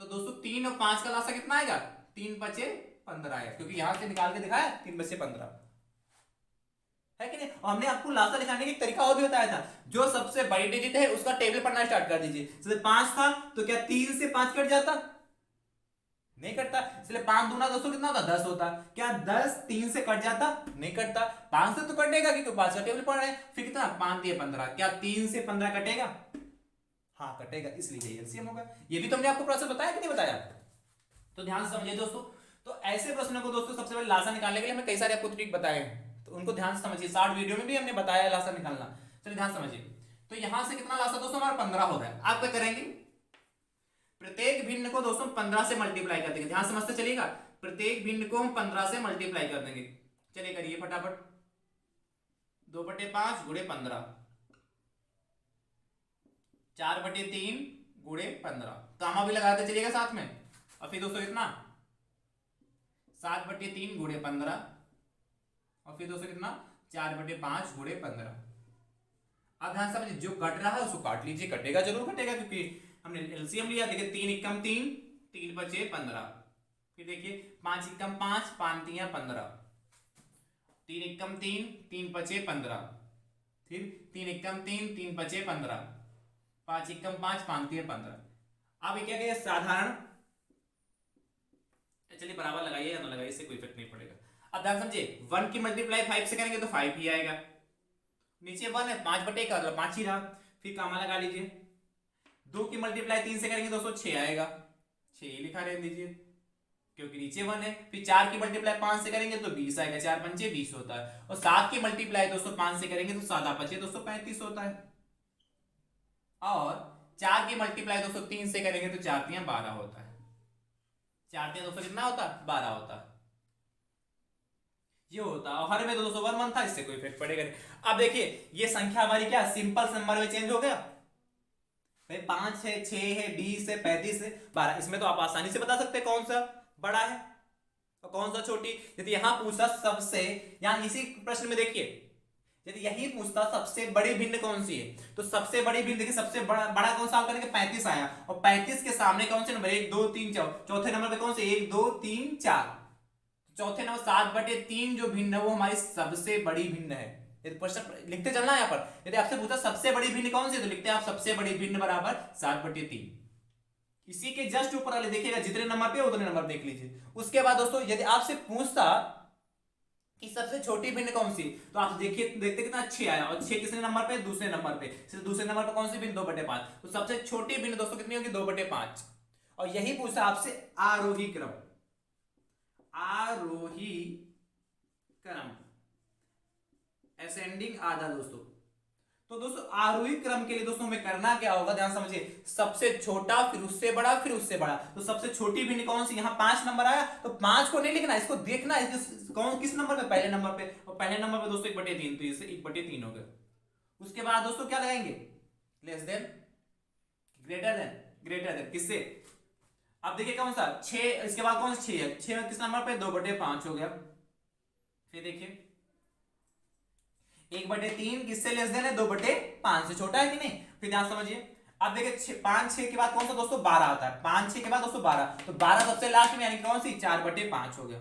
तो दोस्तों 3 और 5 का लासा कितना आएगा, 3 बचे 15 आएगा, क्योंकि यहां से निकाल के दिखाया 3 बचे 15 है कि नहीं। और हमने आपको लासा निकालने का एक तरीका और भी बताया था, जो सबसे बड़ी डिजिट है उसका टेबल पढ़ना स्टार्ट कर दीजिए। जैसे 5 था तो क्या 3 से 5 कट जाता, नहीं कटता। इसलिए 5 दूना दोस्तों कितना होता, 10 होता। क्या 10 3 से कट जाता, नहीं कटता। 5 से तो कटेगा क्योंकि 5 का टेबल पढ़ रहे हैं। फिर कितना, 5 दिए 15, क्या 3 से 15 कटेगा, हाँ कटेगा, इसलिए एलसीएम होगा। ये भी तो हमने आपको प्रोसेस बताया कि नहीं बताया, तो ध्यान से समझिए दोस्तों। तो ऐसे प्रश्नों को दोस्तों सबसे पहले लासा निकालने के लिए हमने कई सारे आपको ट्रिक बताए हैं, तो उनको ध्यान से समझिए। 60 वीडियो में भी हमने बताया लासा निकालना। चलिए ध्यान समझिए। तो यहां से कितना लासा दोस्तों हमारा 15 हो रहा है। आप क्या करेंगे, प्रत्येक भिन्न को दोस्तों 15 से मल्टीप्लाई कर देंगे। ध्यान समझते चलिएगा, प्रत्येक भिन्न को हम 15 से मल्टीप्लाई कर देंगे। चलिए करिए फटाफट, 2/5 गुणे 15, 4/3 गुणे 15, कामा भी लगाते चलिएगा साथ में। और फिर दोस्तों कितना, 7/3 गुणे 15, और फिर दोस्तों कितना, 4/5 गुणे 15। अब ध्यान समझिए, जो कट रहा है उसको काट लीजिए, कटेगा जरूर कटेगा, क्योंकि हमने एलसीएम लिया। देखिए 3 एकम 3, 3 बचे 15। फिर देखिए 5 एकम 5, 5 3 15, 3 एकम 3, 3 बचे 15। फिर 3 एकम 3, 3 बचे 15, 5 एकम 5, 5 3 15। अब क्या कहिए, साधारण, चलिए बराबर लगाइए या ना लगाइए, इससे कोई इफेक्ट नहीं पड़ेगा। अब ध्यान समझिए, 1 की मल्टीप्लाई 5 से करेंगे तो 5 ही आएगा। नीचे 1 है, 5/1 का मतलब 5 ही रहा। फिर कामा लगा लीजिए। 2 की मल्टीप्लाई 3 से करेंगे दोस्तों 6 आएगा, 6 ही लिखा रहने दीजिए क्योंकि नीचे 1 है। फिर 4 की मल्टीप्लाई 5 से करेंगे तो 20 आएगा, 4 पंचे 20 होता है। और 7 की मल्टीप्लाई दोस्तों 5 से करेंगे तो 7 बचे दोस्तों 35 होता है। और 4 की मल्टीप्लाई दोस्तों 3 से करेंगे तो 4 3 12 होता है। 4 3 दोस्तों कितना होता है, 12 होता है। ये होता है। और हर में तो दोस्तों 1 1 था, इससे कोई इफेक्ट पड़ेगा नहीं। अब देखिए ये संख्या हमारी क्या सिंपल नंबर में चेंज हो गया भाई, 5 है, 6 है, 20 है, 35 है, 12। इसमें तो आप आसानी से बता सकते हैं कौन सा बड़ा है और कौन सा छोटी। यदि यहां पूछा सबसे, यहां इसी प्रश्न में देखिए, यदि यही पूछता सबसे बड़ी भिन्न कौन सी है, तो सबसे बड़ी भिन्न देखिए, सबसे बड़ा कौन सा करेंगे, 35 आया। और 35 के सामने कौन से नंबर, 1 2 3 4, चौथे नंबर पे कौन से, 1 2 3 4, चौथे नंबर 7/3 जो भिन्न है वो हमारी सबसे बड़ी भिन्न है। यदि प्रश्न लिखते चलना है यहाँ पर, यदि आपसे पूछा सबसे बड़ी भिन्न कौन सी, तो लिखते हैं आप सबसे बड़ी भिन्न बराबर 7/3। इसी के जस्ट ऊपर वाले देखिएगा, जितने नंबर पे उतने नंबर देख लीजिए। उसके बाद दोस्तों यदि आपसे पूछता कि सबसे छोटी भिन्न कौन सी, तो आप देखिए, देखते कितना 6 आया। और 6 किसने नंबर पे, दूसरे नंबर पे। दूसरे नंबर पे कौन सी भिन्न, 2/5। तो सबसे छोटी भिन्न दोस्तों कितनी होगी, 2/5। और यही पूछा आपसे आरोही क्रम, आरोही क्रम, असेंडिंग आधा दोस्तों। तो दोस्तों आरोही क्रम के लिए दोस्तों हमें करना क्या होगा, ध्यान समझिए। सबसे छोटा, फिर उससे बड़ा, फिर उससे बड़ा। तो सबसे छोटी भिन्न कौन सी, यहां 5 नंबर आया तो 5 को नहीं लिखना, इसको देखना है कौन किस नंबर पे, पहले नंबर पे। और पहले नंबर पे दोस्तों 1/3, तो इससे 1/3 हो गया। उसके बाद दोस्तों क्या लगाएंगे, less than, greater than, greater than किससे। अब देखिए कौन सा 6, इसके बाद कौन सा 6 है, 6 किस नंबर पे, 2/5 हो गया। फिर देखिए 1/3 किससे लेस देन है, 2/5 से छोटा है कि नहीं। फिर ध्यान समझिए, अब देखिए 5 6 के बाद कौन सा दोस्तों 12 आता है, 5 6 के बाद दोस्तों 12, तो 12 सबसे लास्ट में, यानी कौन सी 4/5 हो गया।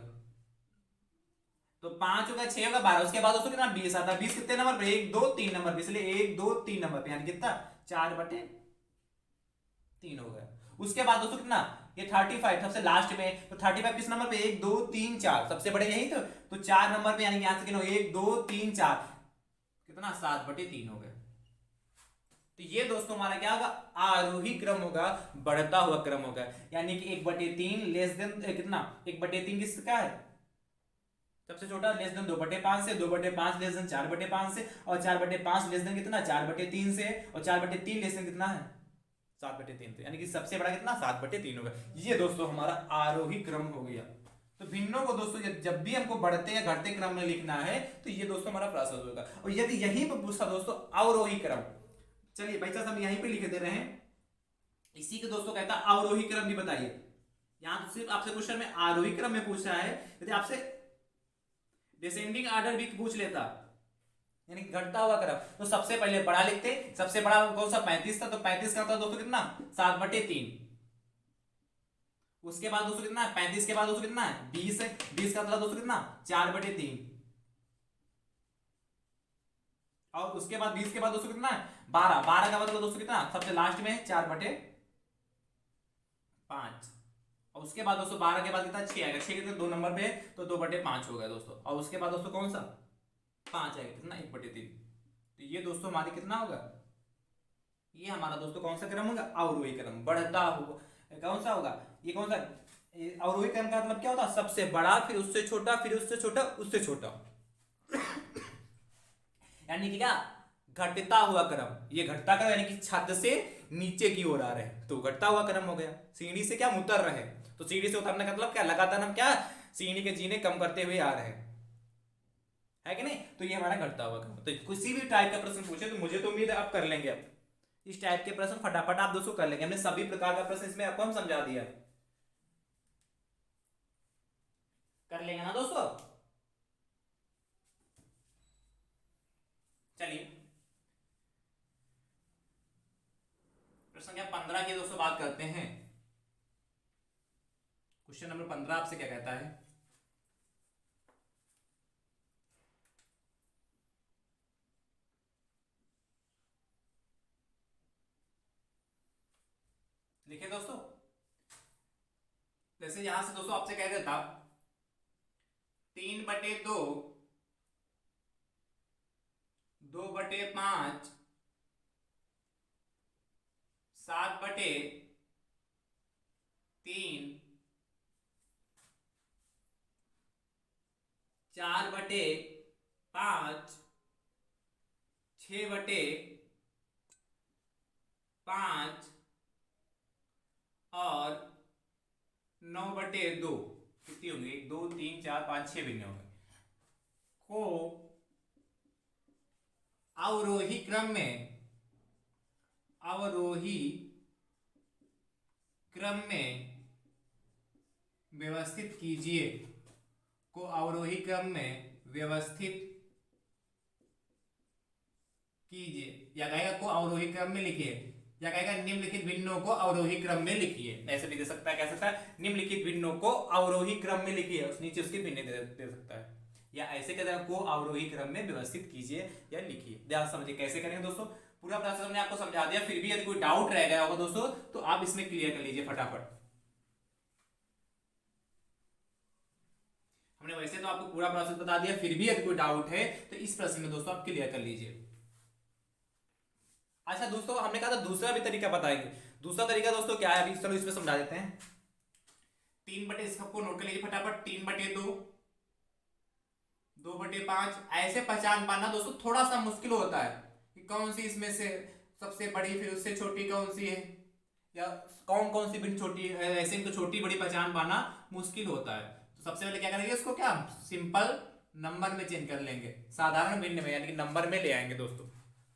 तो 5 हो गया, 6 होगा, 12, उसके बाद दोस्तों कितना 20 आता है। 20 कितने नंबर पे, 1 2 3 नंबर पे, इसलिए 1 2 3 नंबर पे, यानी कितना 4/3 हो गया। उसके बाद दोस्तों कितना, ये 35 सबसे लास्ट में, तो 35 किस नंबर पे, 1 2 3 4, सबसे बड़े यही तो 4 नंबर पे, यानी यहां से गिनो 1 2 3 4, कितना 7/3 हो गया। तो ये दोस्तों हमारा क्या होगा, आरोही क्रम होगा, बढ़ता हुआ क्रम होगा। यानी कि 1/3 लेस देन कितना, 1/3 किसका है, सबसे छोटा, लेस देन 2/5 से, 2/5 लेस देन 4/5 से, और 4/5 लेस देन कितना, 4/3 से, और 4/3 लेस देन कितना है, 7/3 से। यानी कि सबसे बड़ा कितना, 7/3 होगा। ये दोस्तों हमारा आरोही क्रम हो गया। तो भिन्नों को दोस्तों जब भी हमको बढ़ते या घटते क्रम में लिखना है तो ये दोस्तों हमारा प्रोसेस होगा। और यदि यही पर पूछता दोस्तों अवरोही क्रम, चलिए भाई साहब हम यहीं पे लिख दे रहे हैं, इसी के दोस्तों कहता है अवरोही क्रम भी बताइए। यहां तो सिर्फ आपसे क्वेश्चन में आरोही क्रम में पूछा है, यदि आपसे डिसेंडिंग ऑर्डर भी पूछ लेता, यानी घटता हुआ क्रम, तो सबसे पहले बड़ा लिखते। सबसे बड़ा कौन सा, 35 था, तो 35 का था दोस्तों कितना, 7/3। उसके बाद दोस्तों कितना है, 35 के बाद दोस्तों कितना है, 20 है, 20 का था दोस्तों कितना, 4/3। और उसके बाद 20 के बाद दोस्तों कितना है, 12, 12 का मतलब दोस्तों कितना, सबसे लास्ट में 4/5। और उसके बाद दोस्तों 12 के बाद कितना, 6 आएगा, 6 कितने 2 नंबर पे, तो 2/5 हो गया दोस्तों। और उसके बाद दोस्तों कौन सा, 5 आएगा, कितना, 1/3। तो ये दोस्तों हमारी कितना होगा, ये हमारा दोस्तों कौन सा क्रम होगा, अवरोही क्रम, बढ़ता हुआ। कौन सा होगा ये, कौन सा अवरोही क्रम का मतलब क्या होता है, सबसे बड़ा, फिर उससे छोटा, फिर उससे छोटा, उससे छोटा। यानी कि क्या, घटता हुआ क्रम। ये घटता क्रम यानी कि छत से नीचे की ओर आ रहे हैं तो घटता हुआ क्रम हो गया। सीढ़ी से क्या, हम उतर रहे हैं, तो सीढ़ी से उतरने का मतलब क्या, लगातार हम क्या, सीढ़ी के जीने कम करते हुए आ रहे हैं, है कि नहीं। तो ये हमारा घटता हुआ क्रम। तो किसी भी टाइप का प्रश्न पूछे तो मुझे तो उम्मीद है आप कर लेंगे। अब इस टाइप के प्रश्न फटाफट आप दोस्तों कर लेंगे। हमने सभी प्रकार का प्रश्न इसमें आपको हम समझा दिया, कर लेंगे ना दोस्तों। चलिए प्रश्न संख्या 15 की दोस्तों बात करते हैं। क्वेश्चन नंबर 15 आपसे क्या कहता है, देखिए दोस्तों, जैसे यहां से दोस्तों आपसे कह देता 3/2, 2/5, 7/3, 4/5, 6/5 और 9/2, कितनी होंगी, 1 2 3 4 5 6 भिन्न होंगे, को अवरोही क्रम में व्यवस्थित कीजिए, को अवरोही क्रम में व्यवस्थित कीजिए, या कहेगा को अवरोही क्रम में लिखिए, या कहेगा निम्नलिखित भिन्नों को अवरोही क्रम में लिखिए। ऐसे भी दे सकता है, कह सकता है निम्नलिखित भिन्नों को अवरोही क्रम में लिखिए, उस नीचे उसके भिन्न दे सकता है, या ऐसे कहता है को अवरोही क्रम में व्यवस्थित कीजिए या लिखिए। ध्यान समझिए कैसे करेंगे दोस्तों, पूरा प्रोसेस हमने आपको समझा दिया। फिर भी यदि कोई डाउट रह गया होगा दोस्तों तो आप इसमें क्लियर कर लीजिए फटाफट। हमने वैसे तो आपको पूरा प्रोसेस बता दिया, फिर भी यदि कोई डाउट है तो इस प्रश्न में दोस्तों आप क्लियर कर लीजिए। अच्छा दोस्तों, हमने कहा था दूसरा भी तरीका बताएंगे। दूसरा तरीका दोस्तों क्या है, अभी चलो इसमें समझा देते हैं। 3/, सबको नोट कर लीजिए फटाफट, 3/2, 2/5। ऐसे पहचान पाना दोस्तों थोड़ा सा मुश्किल होता है कि कौन सी इसमें से सबसे बड़ी, फिर उससे छोटी कौन सी है, या कौन कौन सी भिन्न छोटी, ऐसे इनको छोटी बड़ी पहचान पाना मुश्किल होता है। तो सबसे पहले क्या करेंगे, इसको क्या सिंपल नंबर में चेंज कर लेंगे, साधारण भिन्न में, यानी कि नंबर में ले आएंगे दोस्तों।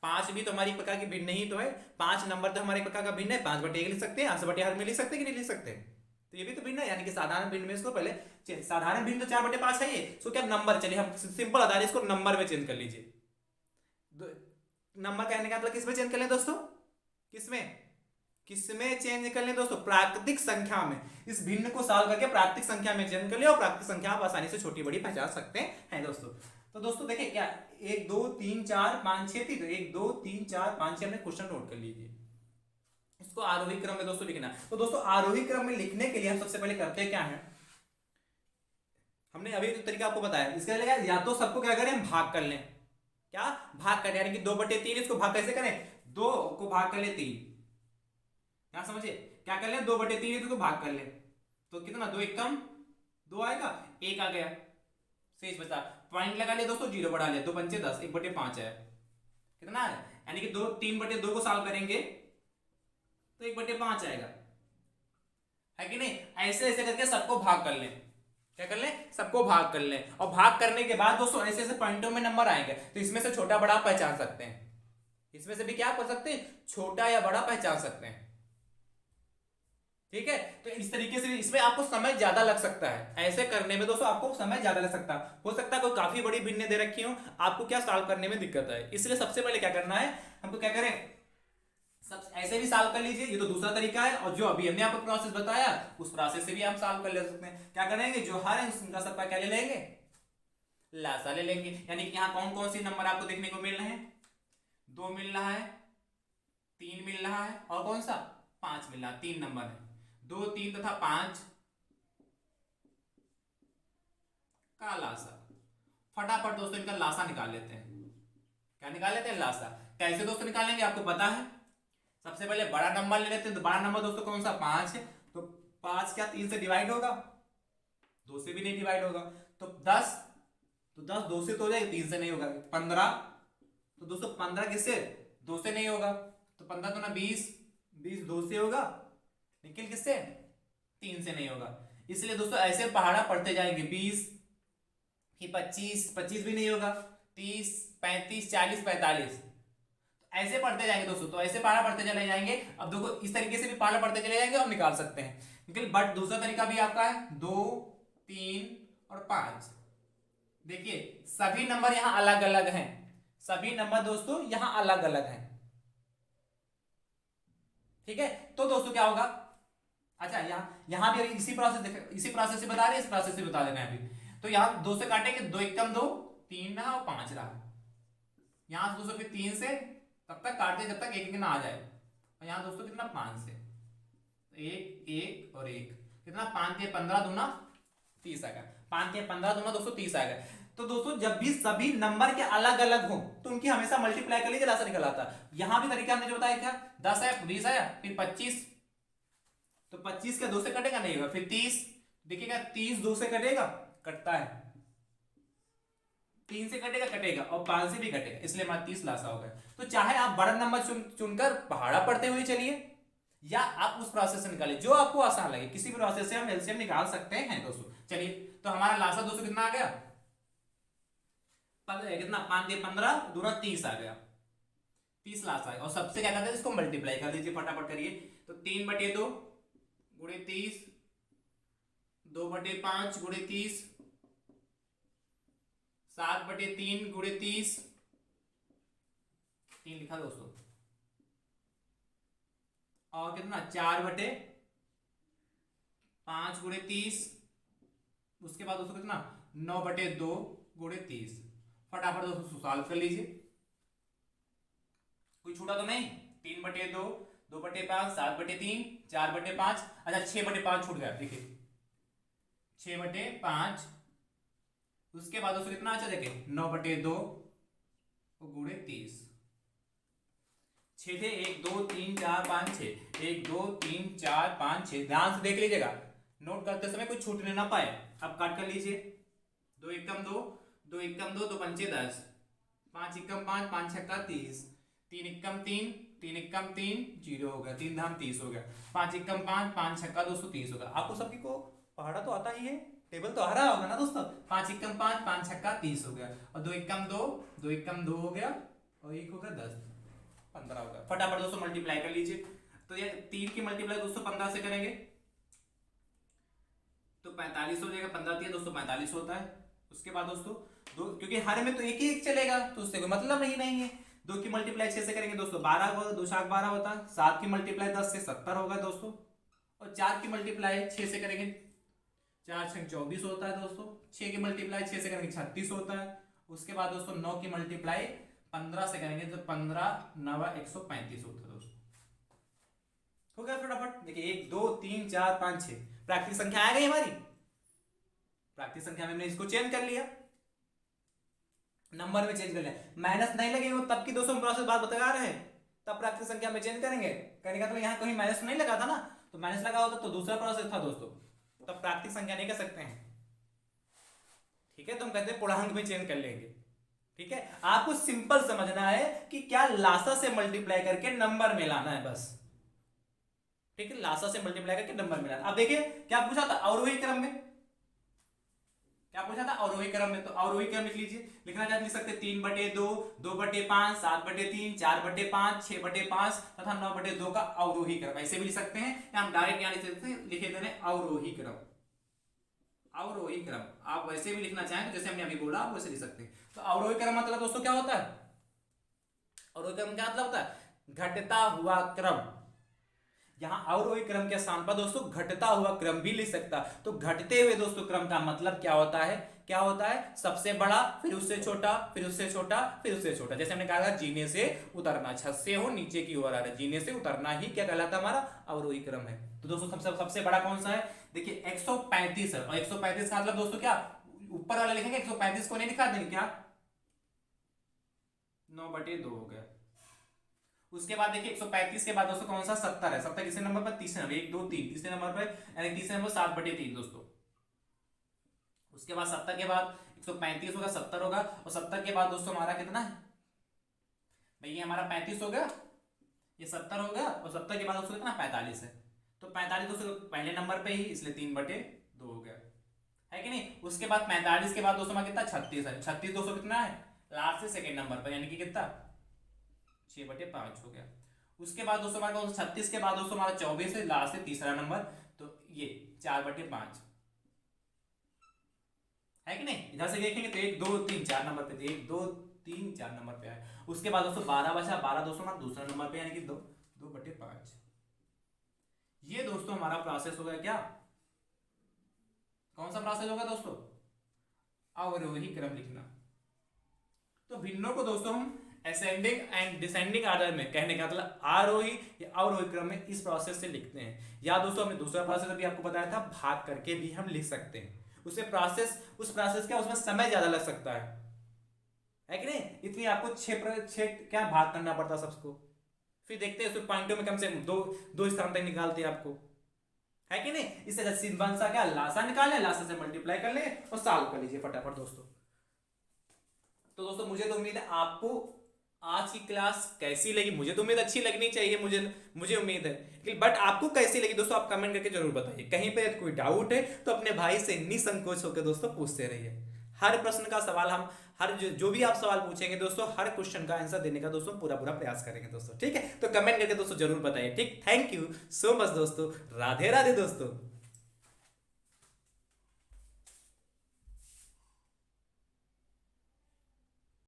5 भी तो हमारी प्रकार की भिन्न ही तो है, 5 नंबर तो हमारे प्रकार का भिन्न है, 5/1 लिख सकते हैं, 8/8 में लिख सकते हैं कि नहीं लिख सकते, तो ये भी तो भिन्न है, यानी कि साधारण भिन्न में इसको पहले साधारण भिन्न तो 4/5 है ये, इसको क्या नंबर, चलिए हम सिंपल आधार इसको नंबर में चेंज कर लीजिए। नंबर कहने का मतलब किसमें चेंज कर लें दोस्तों, किसमें चेंज कर लें दोस्तों, प्राकृतिक संख्या में। इस भिन्न को सॉल्व करके प्राकृतिक संख्या में चेंज कर ले, और प्राकृतिक संख्या आप आसानी से छोटी बड़ी पहचान सकते हैं दोस्तों। तो दोस्तों देखिए क्या, 1 2 3 4 5 6 थी, तो 1 2 3 4 5 6 हमने क्वेश्चन नोट कर लीजिए। इसको आरोही क्रम में दोस्तों लिखना। तो दोस्तों आरोही क्रम में लिखने के लिए हम सबसे पहले करते क्या है, हमने अभी तो तरीका आपको बताया, इसके लिए या तो सबको क्या करें, हम भाग कर लें, क्या भाग करें, यानी कि 2/3, इसको भाग कैसे करें, 2 को भाग कर ले 3, क्या समझे, क्या कर ले 2/3 है तो भाग कर ले, तो कितना 2 एकम 2 आएगा, 1 आ गया, शेष बचा, पॉइंट लगा लिया दोस्तों, 0 बढ़ा लिया, 2 पंचे 10, 1/5 है, कितना है, यानी कि 3/2 को सॉल्व करेंगे तो 1/5 आएगा, है कि नहीं। ऐसे ऐसे करके सबको भाग कर लें, क्या कर लें, सबको भाग कर लें, और भाग करने के बाद दोस्तों ऐसे ऐसे पॉइंटों में नंबर आएंगे, तो इसमें से छोटा बड़ा पहचान सकते हैं, इसमें से भी क्या कर सकते हैं, छोटा या बड़ा पहचान सकते हैं, ठीक है। तो इस तरीके से इसमें आपको समय ज्यादा लग सकता है, ऐसे करने में दोस्तों आपको समय ज्यादा लग सकता है, हो सकता है कोई काफी बड़ी भिन्न दे रखी हो, आपको क्या सॉल्व करने में दिक्कत है, इसलिए सबसे पहले क्या करना है, हमको क्या करें, सब ऐसे भी सॉल्व कर लीजिए, ये तो दूसरा तरीका है, और जो अभी हमने आपको प्रोसेस बताया उस प्रोसेस से भी हम सॉल्व कर ले सकते हैं। क्या करेंगे, जो हर है उनका सबका क्या ले लेंगे, लासा ले लेंगे, यानी कि यहाँ कौन कौन से नंबर आपको देखने को मिल रहे हैं, 2 मिल रहा है, 3 मिल रहा है, और कौन सा 5 मिल रहा है, 3 नंबर है, 2 3 तथा 5 का लासा। फटाफट दोस्तों इनका लासा निकाल लेते हैं, क्या निकाल लेते हैं, लासा। कैसे दोस्तों निकालेंगे आपको पता है, सबसे पहले बड़ा नंबर ले लेते हैं, तो बड़ा नंबर दोस्तों कौन सा 5 है, तो 5 क्या 3 से डिवाइड होगा, 2 से भी नहीं डिवाइड होगा, तो 10, तो 10 2 से तो हो जाएगा, 3 से नहीं होगा, 15, तो दोस्तों 15 किससे, 2 से नहीं होगा, तो 15 तो ना 20, 20 2 से होगा, निखिल किससे, 3 से नहीं होगा, इसलिए दोस्तों ऐसे पहाड़ा पढ़ते जाएंगे, 20 फिर 25, 25 भी नहीं होगा, 30 35 40 45, ऐसे पढ़ते जाएंगे दोस्तों, तो ऐसे पहाड़ा पढ़ते चले जाएंगे। अब देखो इस तरीके से भी पहाड़ा पढ़ते चले जाएंगे और निकाल सकते हैं, लेकिन बट दूसरा तरीका भी आपका है, 2 3 और 5, देखिए सभी नंबर यहां अलग अलग हैं, सभी नंबर दोस्तों यहां अलग अलग हैं, ठीक है। तो दोस्तों क्या होगा, अच्छा यहां भी इसी प्रोसेस से बता रहे हैं, इस प्रोसेस से बता देना है अभी, तो यहां 2 से काटेंगे, 2 एकम 2, 3 रहा और 5 रहा, यहां से दोस्तों फिर 3 से तब तक काटते जब तक एक एक ना आ जाए, और यहां दोस्तों कितना 5 से, एक एक और एक, कितना 5 के 15 दूना 30 आ गया, 5 के 15 दूना दोस्तों 30 आ गया। तो दोस्तों जब भी सभी नंबर के अलग अलग हो तो उनकी हमेशा मल्टीप्लाई कर लीजिए, लासा निकल आता है। यहां भी तरीका हमने जो बताया क्या, 10 है 20 आया, फिर 25, तो 25 का 2 से कटेगा नहीं होगा, फिर 30, देखिएगा 30 2 से कटेगा, कटता है, 3 से कटेगा कटेगा, और 5 से भी कटेगा, इसलिए हमारा 30 लासा हो गया। तो चाहे आप बड़ा नंबर चुनकर पहाड़ा पढ़ते हुए चलिए, या आप उस प्रोसेस से निकालिए जो आपको आसान लगे, किसी भी प्रोसेस से हम एलसीएम निकाल सकते हैं दोस्तों। चलिए तो हमारा लासा दोस्तों कितना आ गया, कितना 5 के 15 दूना 30 आ गया, 30 लासा है, और सबसे क्या करते हैं इसको मल्टीप्लाई कर दीजिए, फटाफट करिए, तो 3/2 गुणे 30, 2/5 गुणे 30, 7/3 गुणे 30, 3 लिखा दोस्तों, और कितना 4/5 गुणे 30, उसके बाद दोस्तों कितना 9/2 गुणे 30, फटाफट दोस्तों सॉल्व कर लीजिए, कोई छूटा तो नहीं, 3/2 2/5 7/3 4/5, अच्छा 6/5 छूट गया, देखिए 6/5, उसके बाद दोस्तों कितना अच्छा देखिए 9/2 गुणे 30, 6 थे 1 2 3 4 5 6, 1 2 3 4 5 6, ध्यान से देख लीजिएगा, नोट करते समय कुछ छूटने ना पाए। अब काट कर लीजिए, 2 एकम 2 2 एकम 2 2 पंचे 10, 5 एकम 5 5 छक्का 30, 3 एकम 3 3 एकम 3 0 हो गया, 3 धाम 30 हो गया, 5 एकम 5 5 छक्का दोस्तों 30 होगा। आपको सभी को पहाड़ा तो आता ही है, टेबल तो आ रहा होगा ना दोस्तों, 5 एकम 5 5 छक्का 30 हो गया, और 2 एकम 2 2 एकम 2 हो गया, और 1 हो गया 10 15 हो गया। फटाफट दोस्तों मल्टीप्लाई कर लीजिए, तो ये 3 की मल्टीप्लाई दोस्तों 15 से करेंगे तो 45 हो जाएगा, 15 दिया दोस्तों 45 होता है। उसके बाद दोस्तों दो, क्योंकि हर में तो एक ही एक चलेगा तो उससे कोई मतलब ही नहीं है। 2 की मल्टीप्लाई 6 से करेंगे दोस्तों 12 होगा, 2 7 12 होता है। 7 की मल्टीप्लाई 10 से 70 होगा दोस्तों, और 4 की मल्टीप्लाई 6 से करेंगे 4 6 24 होता है दोस्तों। 6 की मल्टीप्लाई 6 से करेंगे 36 होता है। उसके बाद दोस्तों 9 की मल्टीप्लाई 15 से करेंगे तो 15 9 135 होता है दोस्तों। हो गया फटाफट, देखिए 1 2 3 4 5 6 प्राकृतिक संख्या आ गई हमारी। प्राकृतिक संख्या में हमने इसको चेंज कर लिया, नंबर में चेंज कर लिया, माइनस नहीं लगेगा तब की दोस्तों प्रोसेस बात बता रहे हैं। तब प्राकृतिक संख्या में चेंज करेंगे। करने का मतलब यहाँ कहीं माइनस नहीं लगा था ना, तो माइनस लगा होता तो दूसरा प्रोसेस था दोस्तों, तब प्राकृतिक संख्या नहीं कह सकते हैं। ठीक है, तो हम कहते हैं पूर्णांक में चेंज कर लेंगे। ठीक है, आपको सिंपल समझना है कि क्या लासा से मल्टीप्लाई करके नंबर में लाना है बस। ठीक है, लासा से मल्टीप्लाई करके नंबर में लाना। अब देखिए क्या पूछा था अवरोही क्रम में, क्या पूछा था अवरोही क्रम में, तो अवरोही क्रम लिख लीजिए। लिखना चाहते लिख सकते 3/2, 2/5, 7/3, 4/5, 6/5 तथा 9/2 का अवरोही क्रम, ऐसे भी लिख सकते हैं, या हम डायरेक्ट यहाँ लिख सकते हैं, लिखे देने अवरोही क्रम। अवरोही क्रम आप वैसे भी लिखना चाहें तो जैसे हमने अभी बोला आप वैसे लिख सकते हैं। तो अवरोही क्रम मतलब दोस्तों क्या होता है, अवरोही क्रम क्या मतलब होता है, घटता हुआ क्रम। यहां अवरोही क्रम के स्थान पर दोस्तों घटता हुआ क्रम भी लिख सकता। तो घटते हुए दोस्तों क्रम का मतलब क्या होता है, क्या होता है, सबसे बड़ा फिर उससे छोटा फिर उससे छोटा फिर उससे छोटा। जैसे हमने कहा था जीने से उतरना, छत से हो नीचे की ओर आ रहा है, जीने से उतरना ही क्या कहलाता है, हमारा अवरोही क्रम है। तो दोस्तों सबसे बड़ा कौन सा है, देखिए 135 है, और 135 का मतलब दोस्तों क्या, ऊपर वाला लिखेंगे 135 को नहीं लिखा देंगे क्या, 9/2 हो गया। उसके बाद देखिए 135 के बाद दोस्तों कौन सा, 70 है, 70 किसके नंबर पर, तीसरे नंबर, 1 2 3 तीसरे नंबर पर, यानी तीसरे नंबर 7/3 दोस्तों। उसके बाद 70 के बाद 135 होगा, 70 होगा, और 70 के बाद दोस्तों हमारा कितना है भाई, ये हमारा 35 हो गया, ये 70 हो गया, और 70 के बाद दोस्तों कितना 45 है। तो 45 दोस्तों पहले नंबर पे ही, इसलिए 3/2 हो गया, है कि नहीं। उसके बाद 45 के बाद दोस्तों हमारा कितना 36 है, 36 दोस्तों कितना है लास्ट से सेकेंड नंबर पर, यानी कि कितना 6/5 हो गया। उसके बाद दोस्तों हमारे 36 के बाद दोस्तों हमारा 24 है, लास्ट से तीसरा नंबर, तो ये 4/5 है कि नहीं। इधर से देखेंगे तो 1 2 3 4 नंबर पे, 1 2 3 4 नंबर पे है। उसके बाद दोस्तों 12 बचा, 12 दोस्तों हमारा दूसरा नंबर पे, यानी कि 2/5। ये दोस्तों हमारा प्रोसेस हो गया क्या, कौन सा प्रोसेस होगा दोस्तों, अवरोही क्रम लिखना। तो भिन्नों को दोस्तों हम असेंडिंग एंड डिसेंडिंग ऑर्डर में, कहने का मतलब आरोही या अवरोही क्रम में इस प्रोसेस से लिखते हैं। या दोस्तों हमने दूसरा प्रोसेस अभी आपको बताया था, भाग करके भी हम लिख सकते हैं। उस प्रोसेस क्या, उसमें समय ज्यादा लग सकता है कि नहीं। इतनी आपको छह क्या भाग करना पड़ता सबको, फिर देखते हैं पॉइंटों में कम से कम दो स्थान तक निकालते हैं आपको, है कि नहीं। इससे सिंपल सा क्या, लासा निकालें, लासा से मल्टीप्लाई कर ले और सॉल्व कर लीजिए फटाफट दोस्तों। तो दोस्तों मुझे तो उम्मीद है आपको आज की क्लास कैसी लगी, मुझे तो उम्मीद अच्छी लगनी चाहिए, मुझे उम्मीद है, लेकिन बट आपको कैसी लगी दोस्तों आप कमेंट करके जरूर बताइए। कहीं पे कोई डाउट है तो अपने भाई से निसंकोच होकर दोस्तों पूछते रहिए। हर प्रश्न का सवाल हम हर जो भी आप सवाल पूछेंगे दोस्तों, हर क्वेश्चन का आंसर देने का दोस्तों पूरा प्रयास करेंगे दोस्तों। ठीक है, तो कमेंट करके दोस्तों जरूर बताइए। ठीक, थैंक यू सो मच दोस्तों, राधे राधे दोस्तों।